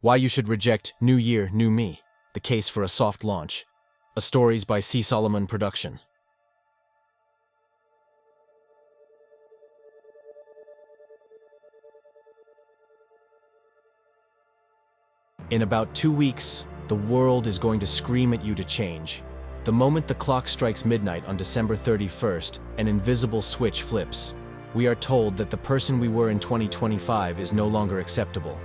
Why you should reject New Year, New Me, the case for a soft launch. A stories by C. Solomon production. In about 2 weeks, the world is going to scream at you to change. The moment the clock strikes midnight on December 31st, an invisible switch flips. We are told that the person we were in 2025 is no longer acceptable.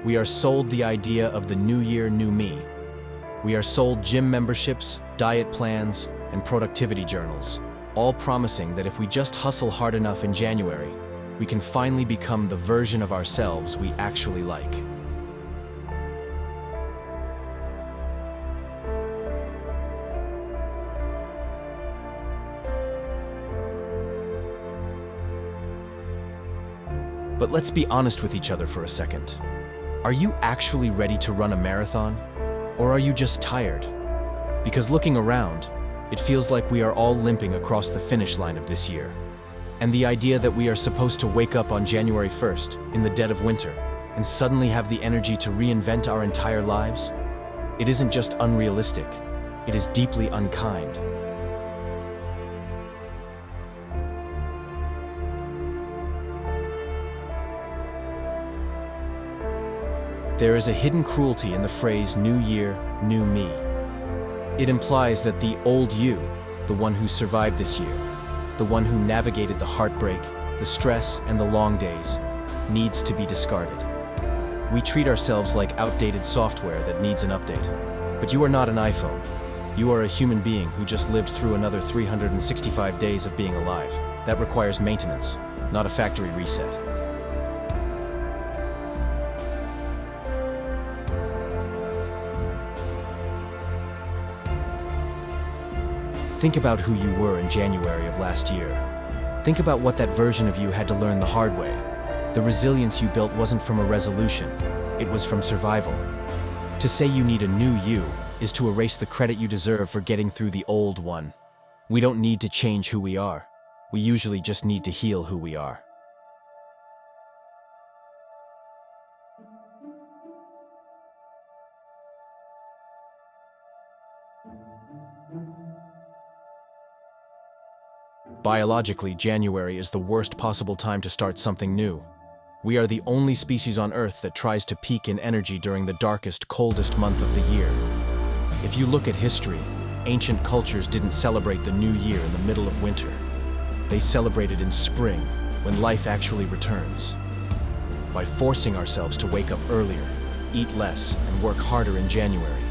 We are sold the idea of the New Year, New Me. We are sold gym memberships, diet plans, and productivity journals, all promising that if we just hustle hard enough in January, we can finally become the version of ourselves we actually like. But let's be honest with each other for a second. Are you actually ready to run a marathon? Or are you just tired? Because looking around, it feels like we are all limping across the finish line of this year. And the idea that we are supposed to wake up on January 1st, in the dead of winter, and suddenly have the energy to reinvent our entire lives? It isn't just unrealistic, it is deeply unkind. There is a hidden cruelty in the phrase New Year, New Me. It implies that the old you, the one who survived this year, the one who navigated the heartbreak, the stress, and the long days, needs to be discarded. We treat ourselves like outdated software that needs an update. But you are not an iPhone. You are a human being who just lived through another 365 days of being alive. That requires maintenance, not a factory reset. Think about who you were in January of last year. Think about what that version of you had to learn the hard way. The resilience you built wasn't from a resolution, it was from survival. To say you need a new you is to erase the credit you deserve for getting through the old one. We don't need to change who we are. We usually just need to heal who we are. Biologically, January is the worst possible time to start something new. We are the only species on Earth that tries to peak in energy during the darkest, coldest month of the year. If you look at history, ancient cultures didn't celebrate the new year in the middle of winter. They celebrated in spring, when life actually returns. By forcing ourselves to wake up earlier, eat less, and work harder in January,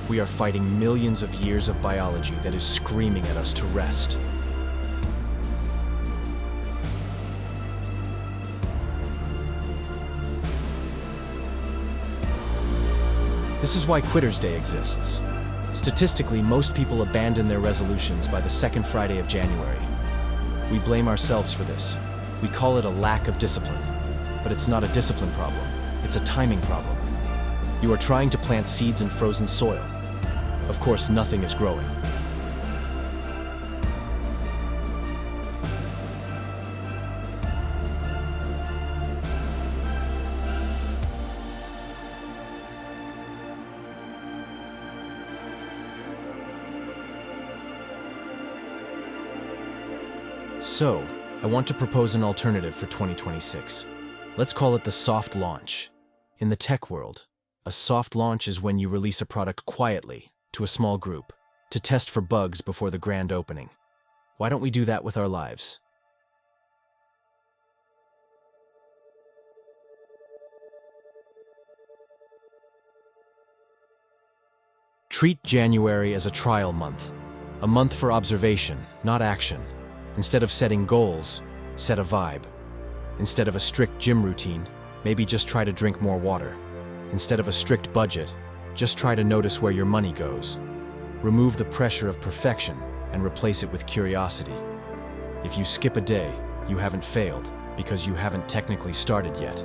we are fighting millions of years of biology that is screaming at us to rest. This is why Quitter's Day exists. Statistically, most people abandon their resolutions by the second Friday of January. We blame ourselves for this. We call it a lack of discipline. But it's not a discipline problem, it's a timing problem. You are trying to plant seeds in frozen soil. Of course, nothing is growing. So, I want to propose an alternative for 2026. Let's call it the soft launch. In the tech world, a soft launch is when you release a product quietly to a small group to test for bugs before the grand opening. Why don't we do that with our lives? Treat January as a trial month, a month for observation, not action. Instead of setting goals, set a vibe. Instead of a strict gym routine, maybe just try to drink more water. Instead of a strict budget, just try to notice where your money goes. Remove the pressure of perfection and replace it with curiosity. If you skip a day, you haven't failed because you haven't technically started yet.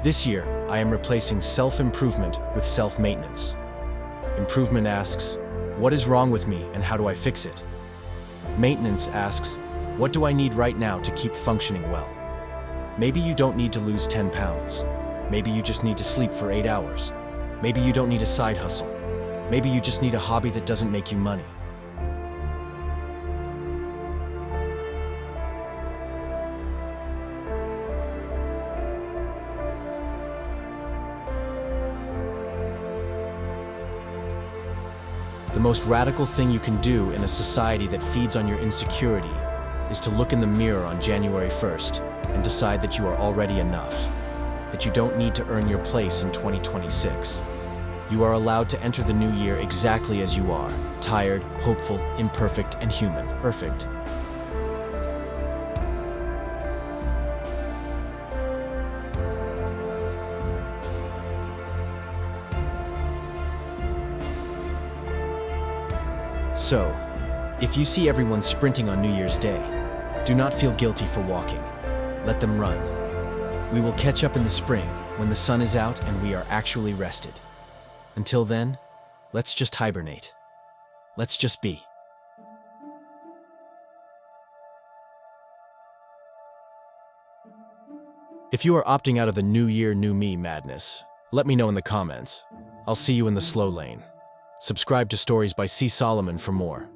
This year, I am replacing self-improvement with self-maintenance. Improvement asks, what is wrong with me and how do I fix it? Maintenance asks, what do I need right now to keep functioning well? Maybe you don't need to lose 10 pounds. Maybe you just need to sleep for 8 hours. Maybe you don't need a side hustle. Maybe you just need a hobby that doesn't make you money. The most radical thing you can do in a society that feeds on your insecurity is to look in the mirror on January 1st and decide that you are already enough, that you don't need to earn your place in 2026. You are allowed to enter the new year exactly as you are, tired, hopeful, imperfect, and human. Perfect. So, if you see everyone sprinting on New Year's Day, do not feel guilty for walking. Let them run. We will catch up in the spring when the sun is out and we are actually rested. Until then, let's just hibernate. Let's just be. If you are opting out of the New Year, New Me madness, let me know in the comments. I'll see you in the slow lane. Subscribe to Stories by C. Solomon for more.